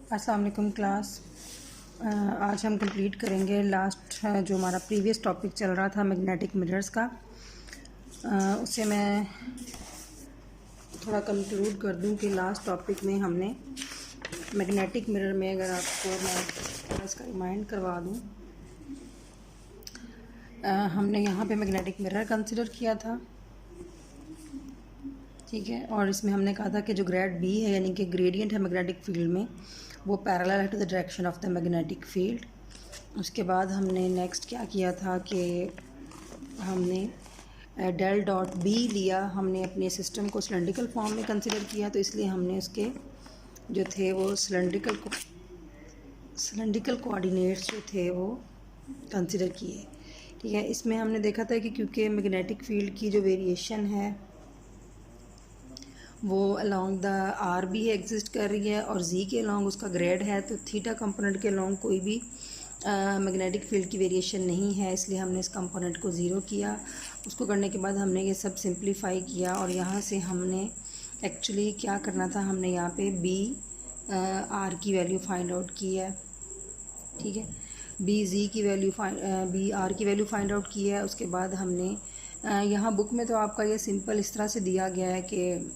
अस्सलाम वालेकुम क्लास। आज हम कंप्लीट करेंगे लास्ट जो हमारा प्रीवियस टॉपिक चल रहा था मैग्नेटिक मिरर्स का। उससे मैं थोड़ा कंक्लूड कर दूं कि लास्ट टॉपिक में हमने मैग्नेटिक मिरर में, अगर आपको मैं थोड़ा इसका रिमाइंड करवा दूं, हमने यहाँ पे मैग्नेटिक मिरर कंसिडर किया था, ठीक है। और इसमें हमने कहा था कि जो ग्रेड बी है यानी कि ग्रेडियंट है मैग्नेटिक फील्ड में, वो पैरेलल है to the direction of the magnetic field. उसके बाद हमने नेक्स्ट क्या किया था कि हमने डेल डॉट बी लिया। हमने अपने सिस्टम को सिलेंड्रिकल फॉर्म में कंसिडर किया, तो इसलिए हमने उसके जो थे वो सिलेंड्रिकल कोऑर्डिनेट्स जो थे वो कंसिडर किए, ठीक है। इसमें हमने देखा था कि क्योंकि मैग्नेटिक फील्ड की जो वेरिएशन है वो अलोंग द आर भी एग्जिस्ट कर रही है और जी के अलोंग उसका ग्रेड है, तो थीटा कंपोनेंट के अलोंग कोई भी मैग्नेटिक फील्ड की वेरिएशन नहीं है, इसलिए हमने इस कंपोनेंट को ज़ीरो किया। उसको करने के बाद हमने ये सब सिंप्लीफाई किया और यहाँ से हमने एक्चुअली क्या करना था, हमने यहाँ पे बी आर की वैल्यू फाइंड आउट की है, ठीक है। बी आर की वैल्यू फाइंड आउट की है। उसके बाद हमने यहाँ बुक में तो आपका ये सिंपल इस तरह से दिया गया है कि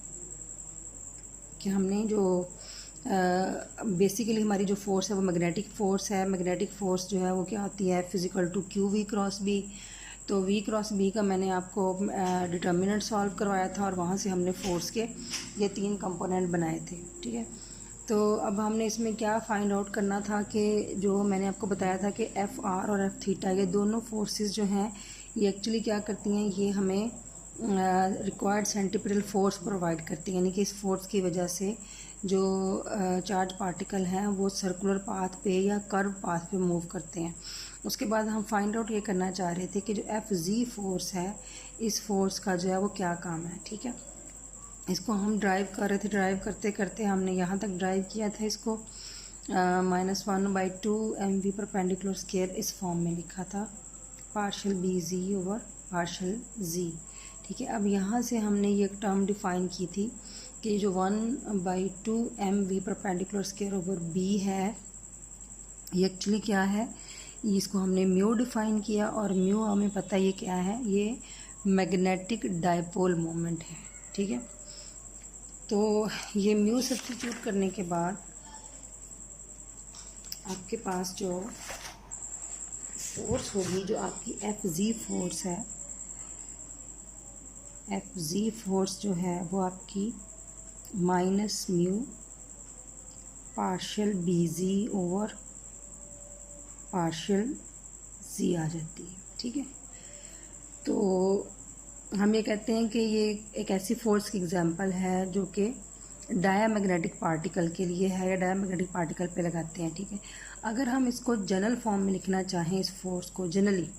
हमने जो बेसिकली हमारी जो फोर्स है वो मैग्नेटिक फोर्स है। मैग्नेटिक फोर्स जो है वो क्या होती है, physical to q v cross B. तो वी क्रॉस बी का मैंने आपको डिटर्मिनेंट सॉल्व करवाया था और वहाँ से हमने फोर्स के ये 3 कंपोनेंट बनाए थे, ठीक है। तो अब हमने इसमें क्या फ़ाइंड आउट करना था कि जो मैंने आपको बताया था कि एफ़ आर और एफ़ थीटा, ये दोनों फोर्सेस जो हैं ये एक्चुअली क्या करती हैं, ये हमें रिक्वायर्ड सेंट्रीपिटल फोर्स प्रोवाइड करती है, यानी कि इस फोर्स की वजह से जो चार्ज पार्टिकल हैं वो सर्कुलर पाथ पे या कर्व पाथ पे मूव करते हैं। उसके बाद हम फाइंड आउट ये करना चाह रहे थे कि जो एफ जी फोर्स है, इस फोर्स का जो है वो क्या काम है, ठीक है। इसको हम ड्राइव कर रहे थे, ड्राइव करते करते हमने यहाँ तक ड्राइव किया था इसको -1/2 mv परपेंडिकुलर स्केयर इस फॉर्म में लिखा था, पार्शियल बी जी ओवर पार्शियल जी, ठीक है। अब यहाँ से हमने ये टर्म डिफ़ाइन की थी कि जो 1/2 mv perpendicular square over B है, ये एक्चुअली क्या है, इसको हमने म्यू डिफ़ाइन किया और म्यू हमें पता है ये क्या है, ये मैग्नेटिक डायपोल मोमेंट है, ठीक है। तो ये म्यू सब्स्टिट्यूट करने के बाद आपके पास जो फोर्स होगी, जो आपकी एफ जी फोर्स है, एफ जी फोर्स जो है वो आपकी माइनस म्यू पार्शियल बी जी ओवर पार्शियल जी आ जाती है, ठीक है। तो हम ये कहते हैं कि ये एक ऐसी फोर्स की एग्जांपल है जो कि डायामैग्नेटिक पार्टिकल के लिए है या डायामैग्नेटिक पार्टिकल पे लगाते हैं, ठीक है। अगर हम इसको जनरल फॉर्म में लिखना चाहें इस फोर्स को जनरली,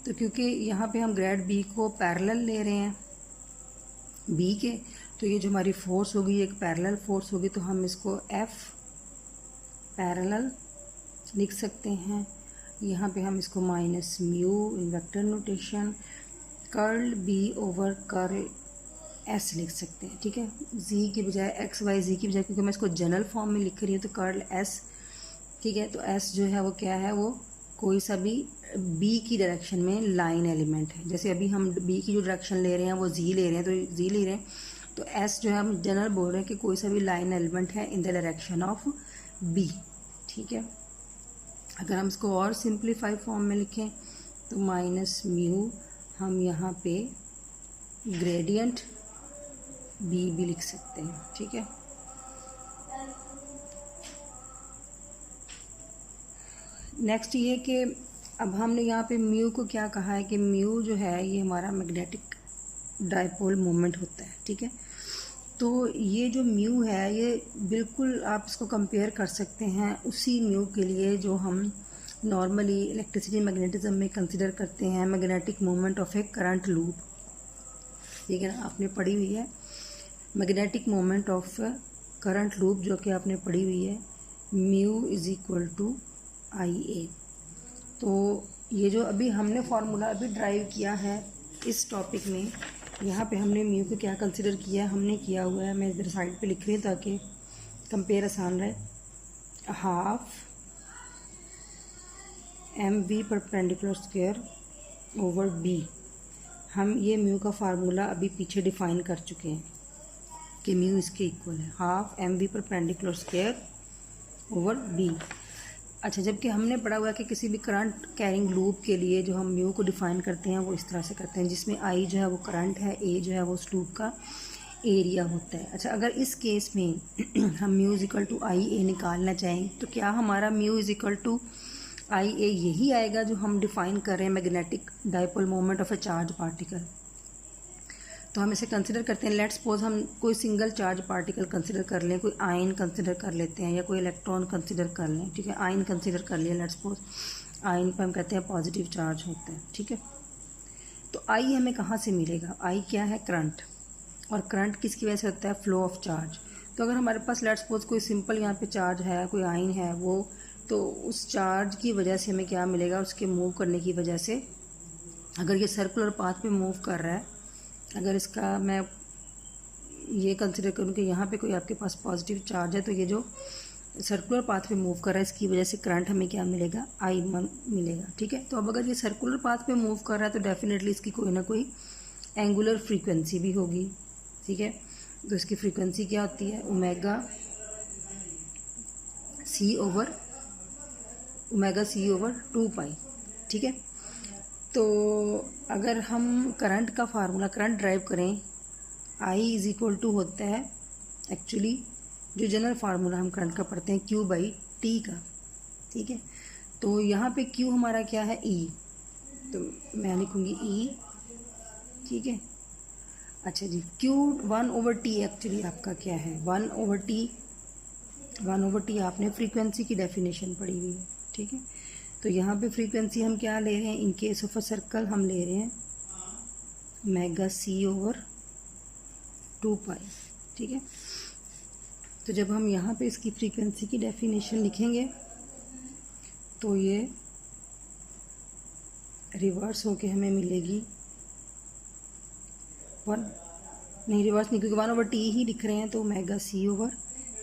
तो क्योंकि यहाँ पे हम ग्रेड बी को पैरेलल ले रहे हैं बी के, तो ये जो हमारी फोर्स होगी एक पैरेलल फोर्स होगी, तो हम इसको एफ पैरेलल लिख सकते हैं। यहाँ पे हम इसको minus mu in vector notation curl B over curl s लिख सकते हैं, ठीक है। जी की बजाय एक्स वाई जी की बजाय, क्योंकि मैं इसको जनरल फॉर्म में लिख रही हूँ, तो कर्ल एस, ठीक है। तो एस जो है वो क्या है, वो कोई सा भी बी की डायरेक्शन में लाइन एलिमेंट है। जैसे अभी हम बी की जो डायरेक्शन ले रहे हैं वो जी ले रहे हैं, तो जी ले रहे हैं, तो एस जो है हम जनरल बोल रहे हैं कि कोई सा भी लाइन एलिमेंट है in the direction of B, ठीक है। अगर हम इसको और सिंप्लीफाई फॉर्म में लिखें तो माइनस म्यू हम यहाँ पे ग्रेडियंट बी भी लिख सकते हैं, ठीक है। नेक्स्ट ये कि अब हमने यहाँ पे म्यू को क्या कहा है कि म्यू जो है ये हमारा मैग्नेटिक डायपोल मोमेंट होता है, ठीक है। तो ये जो म्यू है ये बिल्कुल आप इसको कंपेयर कर सकते हैं उसी म्यू के लिए जो हम नॉर्मली इलेक्ट्रिसिटी मैग्नेटिज्म में कंसिडर करते हैं, magnetic moment of A current loop, ठीक है ना, आपने पढ़ी हुई है magnetic moment of current loop, जो कि आपने पढ़ी हुई है म्यू इज इक्वल टू आई ए। तो ये जो अभी हमने फार्मूला अभी ड्राइव किया है इस टॉपिक में, यहाँ पे हमने म्यू को क्या कंसिडर किया, हमने किया हुआ है, मैं इधर साइड पे लिख रही हूँ ताकि कंपेयर आसान रहे। Half M we perpendicular square over B. हम ये म्यू का फार्मूला अभी पीछे डिफाइन कर चुके हैं कि म्यू इसके इक्वल है half M we perpendicular square over B. अच्छा, जबकि हमने पढ़ा हुआ है कि किसी भी करंट कैरिंग लूप के लिए जो हम म्यू को डिफाइन करते हैं वो इस तरह से करते हैं, जिसमें आई जो है वो करंट है, ए जो है वो उस लूप का एरिया होता है। अच्छा, अगर इस केस में हम म्यू इज इक्वल टू आई ए निकालना चाहें तो क्या हमारा म्यू इज इक्वल टू आई ए यही आएगा जो हम डिफाइन कर रहे हैं magnetic dipole moment of A charge particle. तो हम इसे कंसिडर करते हैं, लेट्स सपोज हम कोई सिंगल चार्ज पार्टिकल कंसिडर कर लें, कोई आयन कंसिडर कर लेते हैं या कोई इलेक्ट्रॉन कंसिडर कर लें, ठीक है। आयन कंसिडर कर लिया, लेट्स सपोज आयन पर हम कहते हैं पॉजिटिव चार्ज होता है, ठीक है। तो आई हमें कहाँ से मिलेगा? आई क्या है? करंट। और करंट किसकी वजह से होता है? Flow of charge. तो अगर हमारे पास लेट्स सपोज कोई सिंपल यहाँ पे चार्ज है, कोई आयन है वो, तो उस चार्ज की वजह से हमें क्या मिलेगा? उसके मूव करने की वजह से, अगर ये सर्कुलर पाथ पे मूव कर रहा है, अगर इसका मैं ये कंसिडर करूँ कि यहाँ पे कोई आपके पास पॉजिटिव चार्ज है, तो ये जो सर्कुलर पाथ पे मूव कर रहा है इसकी वजह से करंट हमें क्या मिलेगा? आई मिलेगा, ठीक है। तो अब अगर ये सर्कुलर पाथ पे मूव कर रहा है तो डेफिनेटली इसकी कोई ना कोई एंगुलर फ्रीक्वेंसी भी होगी, ठीक है। तो इसकी फ्रीक्वेंसी क्या होती है? ओमेगा सी ओवर 2 पाई, ठीक है। तो अगर हम करंट का फार्मूला करंट ड्राइव करें, आई इज इक्वल टू होता है एक्चुअली जो जनरल फार्मूला हम करंट का पढ़ते हैं क्यू बाई टी का, ठीक है। तो यहाँ पे क्यू हमारा क्या है? ई, तो मैं लिखूँगी ई, ठीक है। अच्छा जी, क्यू 1/T एक्चुअली आपका क्या है? 1/T आपने फ्रीक्वेंसी की डेफिनेशन पढ़ी हुई है, ठीक है। तो यहाँ पे फ्रीक्वेंसी हम क्या ले रहे हैं? In case of a circle हम ले रहे हैं ओमेगा सी ओवर 2 पाई, ठीक है। तो जब हम यहाँ पे इसकी फ्रीक्वेंसी की डेफिनेशन लिखेंगे तो ये रिवर्स होके हमें मिलेगी रिवर्स नहीं, क्योंकि 1/T ही लिख रहे हैं, तो ओमेगा सी ओवर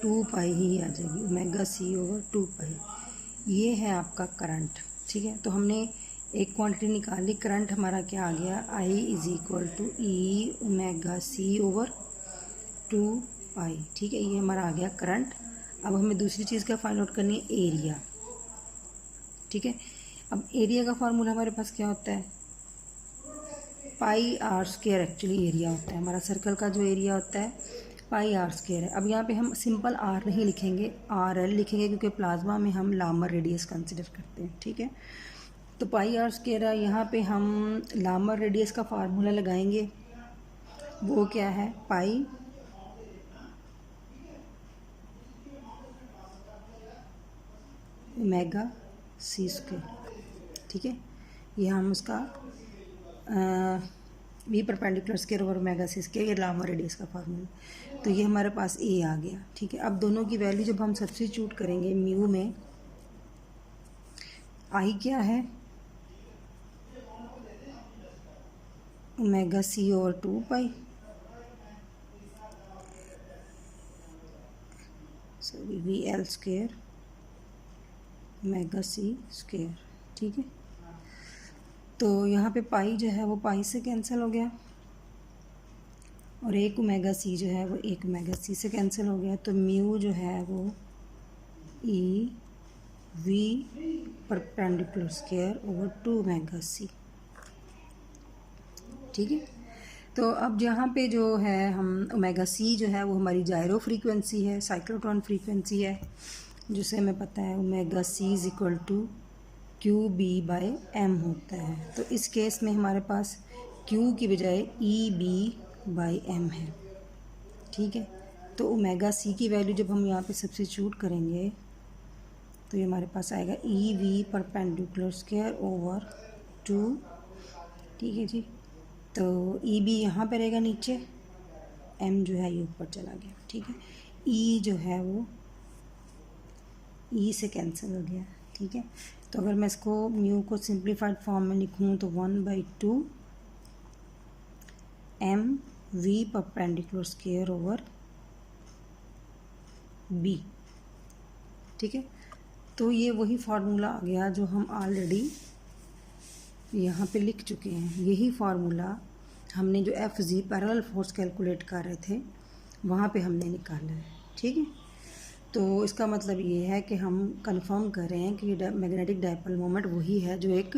2 पाई ही आ जाएगी, ओमेगा सी ओवर 2 पाई। ये है आपका करंट, ठीक है। तो हमने एक क्वांटिटी निकाली, करंट हमारा क्या आ गया? I is equal to E omega C over 2 pi, ठीक है। ये हमारा आ गया करंट। अब हमें दूसरी चीज़ क्या फाइंड आउट करनी है? एरिया, ठीक है। अब एरिया का फार्मूला हमारे पास क्या होता है? पाई आर स्क्वायर एक्चुअली एरिया होता है हमारा, सर्कल का जो एरिया होता है पाई आर स्क्वायर है। अब यहाँ पे हम सिंपल आर नहीं लिखेंगे, आर एल लिखेंगे, क्योंकि प्लाज्मा में हम लामर रेडियस कंसिडर करते हैं, ठीक है। तो पाई आर स्क्वायर है, यहाँ पे हम लामर रेडियस का फार्मूला लगाएंगे, वो क्या है? पाई ओमेगा सी स्क्वायर, ठीक है। ये हम उसका v perpendicular square over omega सी स्क्वायर, ये लामर रेडियस का फार्मूला। तो ये हमारे पास ए आ गया, ठीक है। अब दोनों की वैल्यू जब हम सब्स्टिट्यूट करेंगे म्यू में, आई क्या है? Omega C over 2 pi, sorry V L square omega सी स्क्वायर, ठीक है। तो यहाँ पे पाई जो है वो पाई से कैंसिल हो गया, और एक ओमेगा सी जो है वो एक ओमेगा सी से कैंसिल हो गया। तो म्यू जो है वो e v perpendicular square over 2 omega c, ठीक है। तो अब यहाँ पे जो है हम ओमेगा सी जो है वो हमारी जायरो फ्रीक्वेंसी है, साइक्लोट्रॉन फ्रीक्वेंसी है, जिसे हमें पता है omega c is equal to q B by m होता है। तो इस केस में हमारे पास क्यू की बजाय ई बी बाई एम है, ठीक है। तो ओमेगा सी की वैल्यू जब हम यहाँ पे सब्स्टिट्यूट करेंगे तो ये हमारे पास आएगा ई वी परपेंडिकुलर स्क्वायर ओवर 2, ठीक है जी। तो ई बी यहाँ पर रहेगा नीचे, एम जो है ये ऊपर चला गया, ठीक है। ई जो है वो ई से कैंसिल हो गया, ठीक है। तो अगर मैं इसको म्यू को सिंप्लीफाइड फॉर्म में लिखूँ तो 1/2 m we perpendicular square over B, ठीक है। तो ये वही फार्मूला आ गया जो हम ऑलरेडी यहाँ पे लिख चुके हैं। यही फार्मूला हमने जो F G parallel force calculate कर रहे थे वहाँ पे हमने निकाला है, ठीक है। तो इसका मतलब ये है कि हम कंफर्म कर रहे हैं कि मैग्नेटिक डायपोल मोमेंट वही है जो एक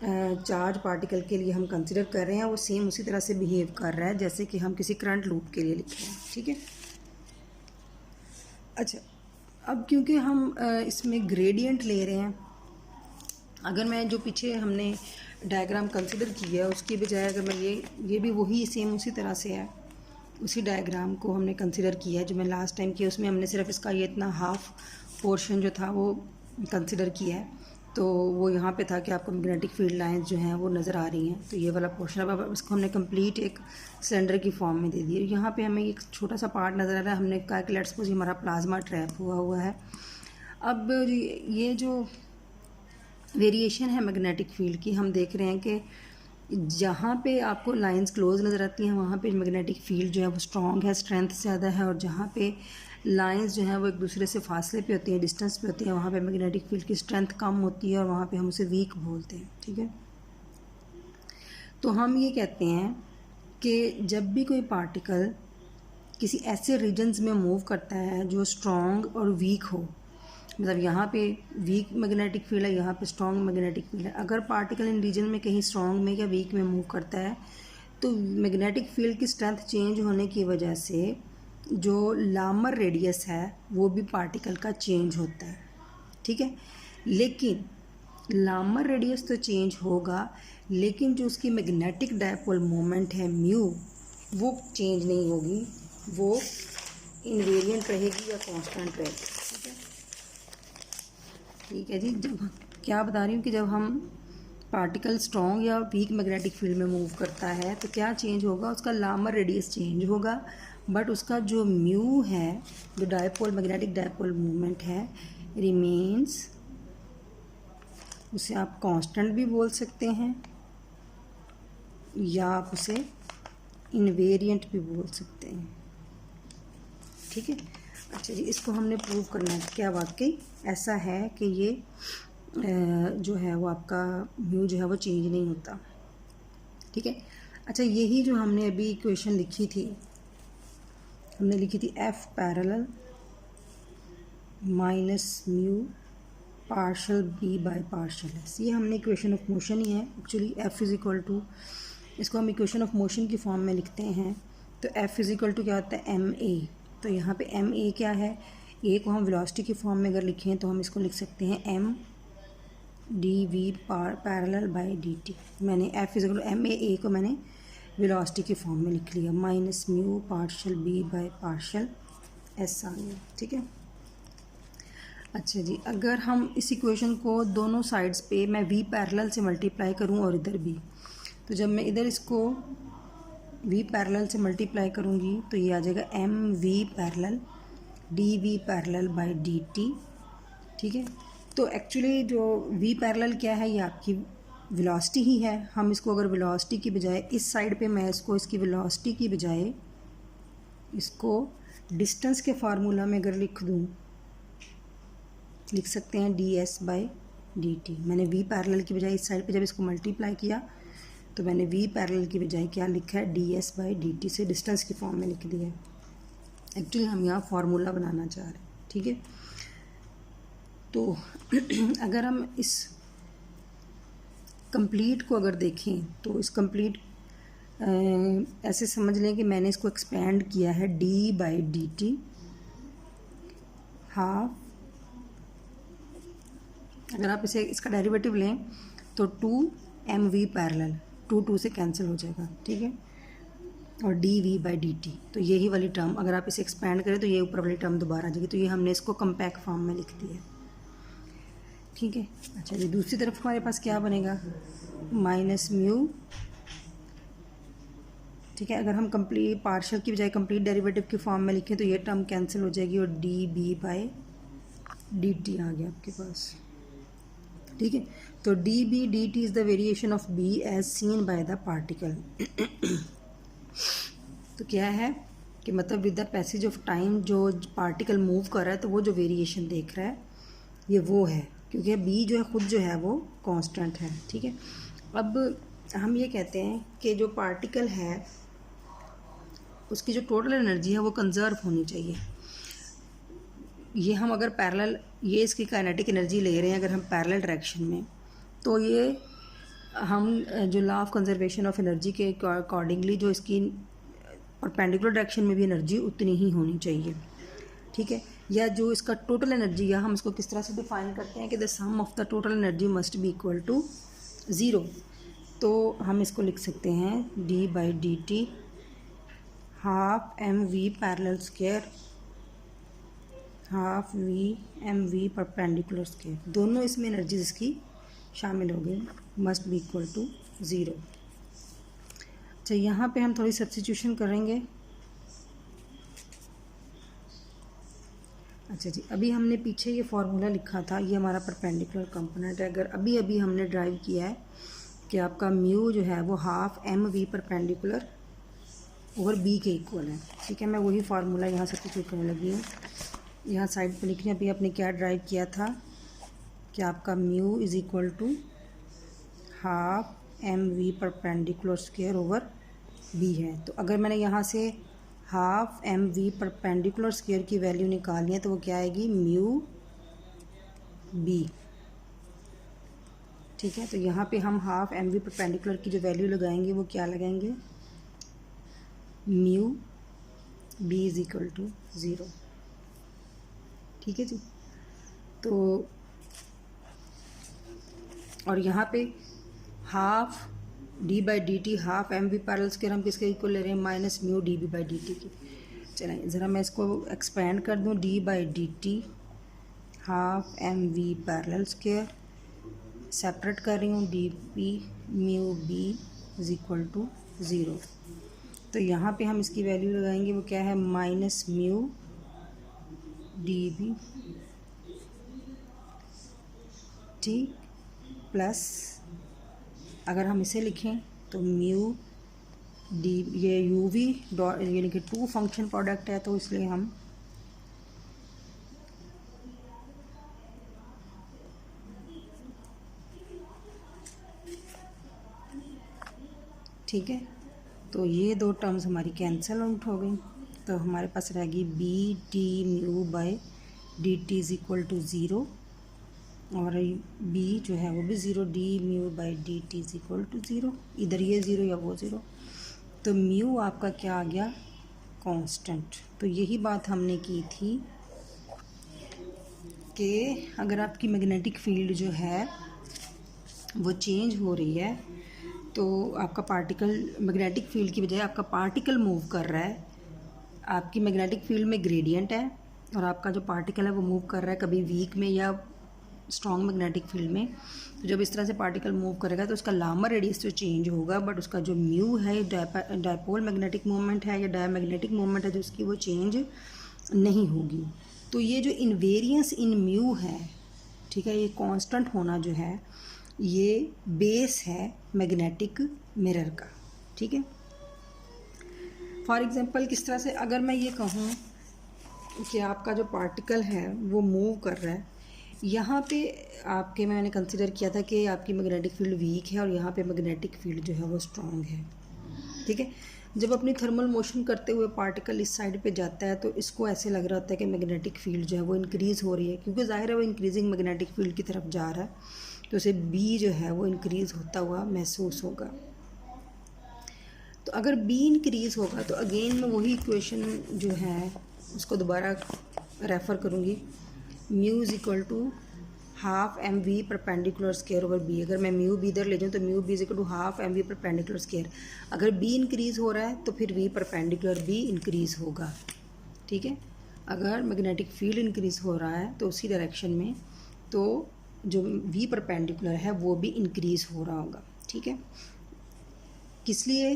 चार्ज पार्टिकल के लिए हम कंसिडर कर रहे हैं, वो सेम उसी तरह से बिहेव कर रहा है जैसे कि हम किसी करंट लूप के लिए लिख रहे हैं, ठीक है। अच्छा, अब क्योंकि हम इसमें ग्रेडियंट ले रहे हैं, अगर मैं जो पीछे हमने डायग्राम कंसिडर किया है उसकी बजाय अगर मैं ये भी वही सेम उसी तरह से है, उसी डायग्राम को हमने कंसिडर किया है जो मैं लास्ट टाइम किया, उसमें हमने सिर्फ इसका ये इतना हाफ पोर्शन जो था वो कंसिडर किया है। तो वो यहाँ पे था कि आपको मैग्नेटिक फील्ड लाइंस जो हैं वो नज़र आ रही हैं, तो ये वाला पोर्शन अब इसको हमने कंप्लीट एक सिलेंडर की फॉर्म में दे दिया। यहाँ पे हमें एक छोटा सा पार्ट नज़र आ रहा है, हमने कहा कि लेट्स सपोज हमारा प्लाज्मा ट्रैप हुआ है। अब ये जो वेरिएशन है मैग्नेटिक फील्ड की, हम देख रहे हैं कि जहाँ पे आपको लाइंस क्लोज नज़र आती हैं वहाँ पे मैग्नेटिक फील्ड जो है वो स्ट्रॉन्ग है, स्ट्रेंथ ज़्यादा है, और जहाँ पे लाइंस जो हैं वो एक दूसरे से फासले पे होती हैं, डिस्टेंस पे होती हैं, वहाँ पे मैग्नेटिक फील्ड की स्ट्रेंथ कम होती है और वहाँ पे हम उसे वीक बोलते हैं, ठीक है। तो हम ये कहते हैं कि जब भी कोई पार्टिकल किसी ऐसे रीजन्स में मूव करता है जो स्ट्रॉन्ग और वीक हो, मतलब यहाँ पे वीक मैग्नेटिक फील्ड है, यहाँ पे स्ट्रॉन्ग मैग्नेटिक फील्ड है, अगर पार्टिकल इन रीजन में कहीं स्ट्रॉन्ग में या वीक में मूव करता है तो मैग्नेटिक फील्ड की स्ट्रेंथ चेंज होने की वजह से जो लामर रेडियस है वो भी पार्टिकल का चेंज होता है, ठीक है। लेकिन लामर रेडियस तो चेंज होगा, लेकिन जो उसकी मैग्नेटिक डायपोल मोमेंट है म्यू वो चेंज नहीं होगी, वो इनवेरिएंट रहेगी या कांस्टेंट रहेगी, ठीक है। ठीक है जी, जब क्या बता रही हूँ कि जब हम पार्टिकल स्ट्रॉन्ग या वीक मैग्नेटिक फील्ड में मूव करता है तो क्या चेंज होगा, उसका लामर रेडियस चेंज होगा, बट उसका जो म्यू है, जो डायपोल मैग्नेटिक डायपोल मोमेंट है, रिमेन्स, उसे आप कांस्टेंट भी बोल सकते हैं या आप उसे इनवेरिएंट भी बोल सकते हैं, ठीक है। अच्छा जी, इसको हमने प्रूव करना है क्या वाकई ऐसा है कि ये जो है वो आपका म्यू जो है वो चेंज नहीं होता, ठीक है। अच्छा, यही जो हमने अभी इक्वेशन लिखी थी, हमने लिखी थी F parallel minus mu partial B by partial s, ये हमने इक्वेशन ऑफ मोशन ही है actually. F is equal to, इसको हम इक्वेशन ऑफ मोशन की फॉर्म में लिखते हैं, तो एफ इज़ इक्वल टू क्या होता है, एम ए। तो यहाँ पे एम ए क्या है, ए को हम वेलोसिटी की फॉर्म में अगर लिखें तो हम इसको लिख सकते हैं M D we parallel by D T. मैंने F is equal to M A को मैंने वेलोसिटी की फॉर्म में लिख लिया, minus mu partial B by partial S आ गया, ठीक है। अच्छा जी, अगर हम इस इक्वेशन को दोनों साइड्स पे मैं वी पैरेलल से मल्टीप्लाई करूं और इधर भी, तो जब मैं इधर इसको वी पैरेलल से मल्टीप्लाई करूंगी तो ये आ जाएगा m v parallel d we parallel by D t, ठीक है। तो एक्चुअली जो वी पैरेलल क्या है, ये आपकी वेलोसिटी ही है। हम इसको अगर वेलोसिटी की बजाय इस साइड पे मैं इसको इसकी वेलोसिटी की बजाय इसको डिस्टेंस के फार्मूला में अगर लिख सकते हैं D S by D T. मैंने वी पैरेलल की बजाय इस साइड पे जब इसको मल्टीप्लाई किया तो मैंने वी पैरेलल की बजाय क्या लिखा है, D S by D T से डिस्टेंस की फॉर्म में लिख दिया है। एक्चुअली हम यहाँ फार्मूला बनाना चाह रहे हैं, ठीक है। तो अगर हम इस कंप्लीट को अगर देखें तो इस कंप्लीट ऐसे समझ लें कि मैंने इसको एक्सपेंड किया है D by D T half, अगर आप इसे इसका डेरिवेटिव लें तो 2mv पैरेलल 2 से कैंसिल हो जाएगा, ठीक है, और dv बाई dt। तो यही वाली टर्म अगर आप इसे एक्सपेंड करें तो ये ऊपर वाली टर्म दोबारा आ जाएगी, तो ये हमने इसको कम्पैक्ट फॉर्म में लिख दिया, ठीक है। अच्छा जी, दूसरी तरफ हमारे पास क्या बनेगा, माइनस म्यू, ठीक है। अगर हम कंप्लीट पार्शियल की बजाय कंप्लीट डेरिवेटिव की फॉर्म में लिखें तो ये टर्म कैंसिल हो जाएगी और db बाई dt आ गया आपके पास, ठीक है। तो dB dt is the variation of B as seen by the particle. तो क्या है, कि मतलब with the passage of time जो पार्टिकल मूव कर रहा है तो वो जो वेरिएशन देख रहा है ये वो है, क्योंकि बी जो है ख़ुद जो है वो कांस्टेंट है। ठीक है, अब हम ये कहते हैं कि जो पार्टिकल है उसकी जो टोटल एनर्जी है वो कंजर्व होनी चाहिए। ये हम अगर पैरेलल, ये इसकी काइनेटिक एनर्जी ले रहे हैं अगर हम पैरेलल डायरेक्शन में, तो ये हम जो law of conservation of energy के अकॉर्डिंगली जो इसकी परपेंडिकुलर डायरेक्शन में भी एनर्जी उतनी ही होनी चाहिए। ठीक है, या जो इसका टोटल एनर्जी है हम इसको किस तरह से डिफाइन करते हैं कि the sum of the total energy must be equal to 0। तो हम इसको लिख सकते हैं d/dt half mv parallel square half v perpendicular square, दोनों इसमें एनर्जीज इसकी शामिल हो गई, मस्ट बी इक्वल टू 0। अच्छा, यहाँ पे हम थोड़ी सब्स्टिट्यूशन करेंगे। अच्छा जी, अभी हमने पीछे ये फार्मूला लिखा था, ये हमारा परपेंडिकुलर कंपोनेंट है। अगर अभी अभी हमने ड्राइव किया है कि आपका म्यू जो है वो half mv perpendicular over b के इक्वल है। ठीक है, मैं वही फार्मूला यहाँ सब्स्टिट्यूट करने लगी हूँ। यहाँ साइड पे लिखने अभी आपने क्या ड्राइव किया था कि आपका mu is equal to half mv perpendicular square over b है। तो अगर मैंने यहाँ से हाफ mv परपेंडिकुलर स्क्वायर की वैल्यू निकालनी है तो वो क्या आएगी, म्यू b। ठीक है, तो यहाँ पे हम हाफ mv परपेंडिकुलर की जो वैल्यू लगाएंगे वो क्या लगाएंगे, mu b is equal to 0। ठीक है जी, तो और यहाँ पे half d/dt half mv parallel square हम किसके इक्वल ले रहे हैं, माइनस म्यू db/dt की। चलें ज़रा मैं इसको एक्सपेंड कर दूँ, d/dt half mv parallel square, separate कर रही हूँ dp mu b is equal to 0। तो यहाँ पे हम इसकी वैल्यू लगाएंगे, वो क्या है, minus mu db t plus, अगर हम इसे लिखें तो म्यू डी, ये यू वी डॉट यानी कि 2 फंक्शन प्रोडक्ट है तो इसलिए हम ठीक है, तो ये 2 टर्म्स हमारी कैंसिल आउट हो गई। तो हमारे पास रहेगी B T mu by D T is equal to 0 और b जो है वो भी 0, D mu by D T is equal to 0, इधर ये 0 या वो 0। तो म्यू आपका क्या आ गया, कांस्टेंट। तो यही बात हमने की थी कि अगर आपकी मैग्नेटिक फील्ड जो है वो चेंज हो रही है तो आपका पार्टिकल, मैग्नेटिक फील्ड की बजाय आपका पार्टिकल मूव कर रहा है। आपकी मैग्नेटिक फील्ड में ग्रेडियंट है और आपका जो पार्टिकल है वो मूव कर रहा है कभी वीक में या स्ट्रॉन्ग मैग्नेटिक फील्ड में। तो जब इस तरह से पार्टिकल मूव करेगा तो उसका लामर रेडियस तो चेंज होगा, बट उसका जो म्यू है, डायपोल मैग्नेटिक मोमेंट है या डायमैग्नेटिक मोमेंट है, जो उसकी वो चेंज नहीं होगी। तो ये जो इनवेरियंस इन म्यू है, ठीक है, ये कांस्टेंट होना जो है ये बेस है मैग्नेटिक मिरर का। ठीक है, फॉर एग्जांपल किस तरह से, अगर मैं ये कहूँ कि आपका जो पार्टिकल है वो मूव कर रहा है, यहाँ पे आपके मैंने कंसिडर किया था कि आपकी मैग्नेटिक फील्ड वीक है और यहाँ पे मैग्नेटिक फील्ड जो है वो स्ट्रॉन्ग है। ठीक है, जब अपनी थर्मल मोशन करते हुए पार्टिकल इस साइड पे जाता है तो इसको ऐसे लग रहा होता है कि मैग्नेटिक फील्ड जो है वो इंक्रीज़ हो रही है, क्योंकि जाहिर है वो इंक्रीजिंग मैग्नेटिक फील्ड की तरफ जा रहा है, तो उसे बी जो है वो इंक्रीज़ होता हुआ महसूस होगा। तो अगर बी इंक्रीज़ होगा तो अगेन मैं वही इक्वेशन जो है उसको दोबारा रेफ़र करूँगी, mu is equal to half M we perpendicular square over B. अगर मैं म्यू बी इधर ले जाऊँ तो mu B is equal to half M we perpendicular square. अगर बी इंक्रीज़ हो रहा है तो फिर वी परपेंडिकुलर बी इंक्रीज़ होगा। ठीक है, अगर मैग्नेटिक फील्ड इंक्रीज़ हो रहा है तो उसी डायरेक्शन में तो जो वी परपेंडिकुलर है वो भी इंक्रीज़ हो रहा होगा। ठीक है, किस लिए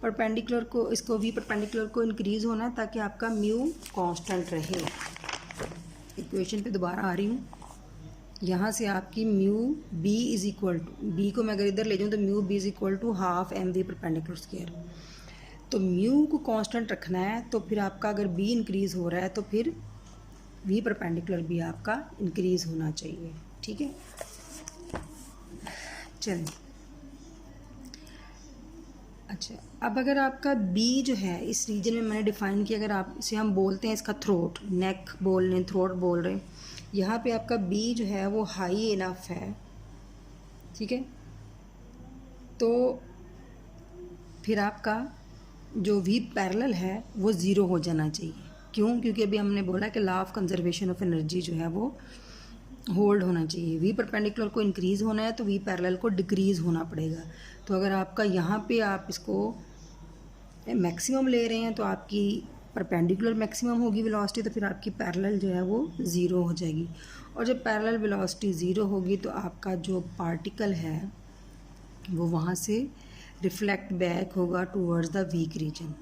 परपेंडिकुलर को, इसको वी परपेंडिकुलर को इंक्रीज़ होना है ताकि आपका म्यू कांस्टेंट रहे। इक्वेशन पे दोबारा आ रही हूँ, यहाँ से आपकी mu B is equal to, B को मैं अगर इधर ले जाऊँ तो mu B is equal to half M we perpendicular square. तो म्यू को कांस्टेंट रखना है, तो फिर आपका अगर बी इंक्रीज़ हो रहा है तो फिर वी परपेंडिकुलर भी आपका इंक्रीज़ होना चाहिए। ठीक है, चलिए। अच्छा, अब अगर आपका बी जो है इस रीजन में मैंने डिफ़ाइन किया, अगर आप इसे हम बोलते हैं इसका थ्रोट, नेक बोल रहे हैं, थ्रोट बोल रहे हैं, यहाँ पे आपका बी जो है वो हाई इनफ है। ठीक है, तो फिर आपका जो वी पैरेलल है वो ज़ीरो हो जाना चाहिए। क्यों? क्योंकि अभी हमने बोला कि law of conservation of energy जो है वो होल्ड होना चाहिए। वी परपेंडिकुलर को इंक्रीज़ होना है तो वी पैरेलल को डिक्रीज़ होना पड़ेगा। तो अगर आपका यहाँ पे आप इसको मैक्सिमम ले रहे हैं तो आपकी परपेंडिकुलर मैक्सिमम होगी वेलोसिटी, तो फिर आपकी पैरेलल जो है वो ज़ीरो हो जाएगी। और जब पैरेलल वेलोसिटी ज़ीरो होगी तो आपका जो पार्टिकल है वो वहाँ से रिफ्लेक्ट बैक होगा टूवर्ड्स द वीक रीजन।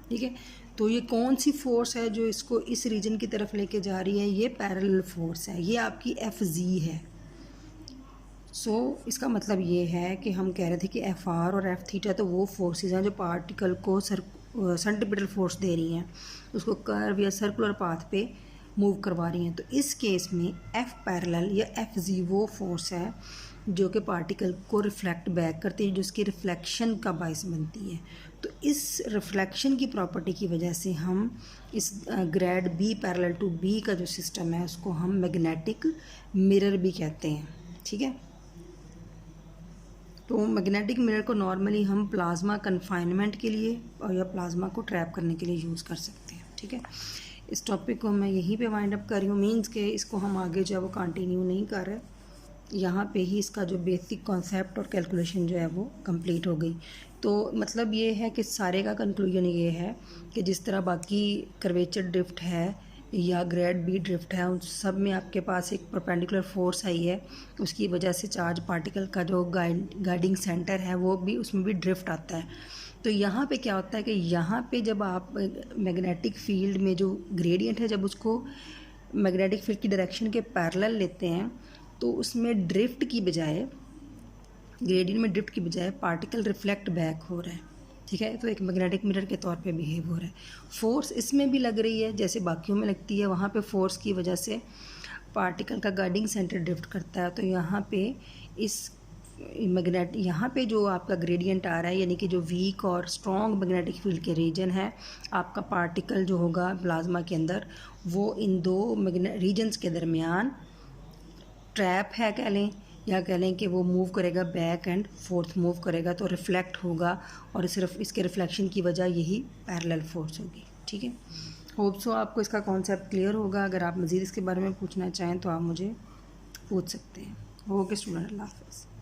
ठीक है, तो ये कौन सी फोर्स है जो इसको इस रीजन की तरफ लेके जा रही है? ये पैरेलल फोर्स है, ये आपकी एफ जी है। इसका मतलब ये है कि हम कह रहे थे कि एफ आर और एफ थीटा तो वो फोर्सेस हैं जो पार्टिकल को सेंट्रीपिटल फोर्स दे रही हैं, उसको कर्व या सर्कुलर पाथ पे मूव करवा रही हैं। तो इस केस में एफ पैरेलल या एफ जी वो फोर्स है जो कि पार्टिकल को रिफ्लेक्ट बैक करती है, जो उसकी रिफ्लेक्शन का बायस बनती है। तो इस रिफ्लेक्शन की प्रॉपर्टी की वजह से हम इस grad B parallel to B का जो सिस्टम है उसको हम मैग्नेटिक मिरर भी कहते हैं। ठीक है, तो मैग्नेटिक मिरर को नॉर्मली हम प्लाज्मा कन्फाइनमेंट के लिए और या प्लाज्मा को ट्रैप करने के लिए यूज़ कर सकते हैं। ठीक है, इस टॉपिक को मैं यहीं पे वाइंड अप कर रही हूँ, मीन्स के इसको हम आगे जो है वो कंटिन्यू नहीं कर रहे, यहाँ पे ही इसका जो बेसिक कॉन्सेप्ट और कैलकुलेशन जो है वो कंप्लीट हो गई। तो मतलब ये है कि सारे का कंक्लूजन ये है कि जिस तरह बाकी कर्वेचर ड्रिफ्ट है या ग्रेड बी ड्रिफ्ट है, उन सब में आपके पास एक परपेंडिकुलर फोर्स आई है, उसकी वजह से चार्ज पार्टिकल का जो गाइडिंग सेंटर है वो भी, उसमें भी ड्रिफ्ट आता है। तो यहाँ पे क्या होता है कि यहाँ पे जब आप मैग्नेटिक फील्ड में जो ग्रेडियंट है, जब उसको मैग्नेटिक फील्ड की डायरेक्शन के पैरेलल लेते हैं तो उसमें ड्रिफ्ट की बजाय, ग्रेडियंट में ड्रिफ्ट की बजाय पार्टिकल रिफ्लेक्ट बैक हो रहा है। ठीक है, तो एक मैग्नेटिक मिरर के तौर पे बिहेव हो रहा है। फोर्स इसमें भी लग रही है जैसे बाकियों में लगती है, वहाँ पे फोर्स की वजह से पार्टिकल का गाइडिंग सेंटर ड्रिफ्ट करता है। तो यहाँ पे इस यहाँ पे जो आपका ग्रेडियंट आ रहा है, यानी कि जो वीक और स्ट्रॉन्ग मैग्नेटिक फील्ड के रीजन है, आपका पार्टिकल जो होगा प्लाज्मा के अंदर वो इन दो रीजन्स के दरमियान ट्रैप है कह लें, या कह लें कि वो मूव करेगा, बैक एंड फोर्थ मूव करेगा, तो रिफ्लेक्ट होगा और सिर्फ इसके रिफ्लेक्शन की वजह यही पैरेलल फोर्स होगी। ठीक है, होप सो आपको इसका कॉन्सेप्ट क्लियर होगा। अगर आप मज़ीद इसके बारे में पूछना चाहें तो आप मुझे पूछ सकते हैं। ओके स्टूडेंट, अल्लाह हाफ़िज़।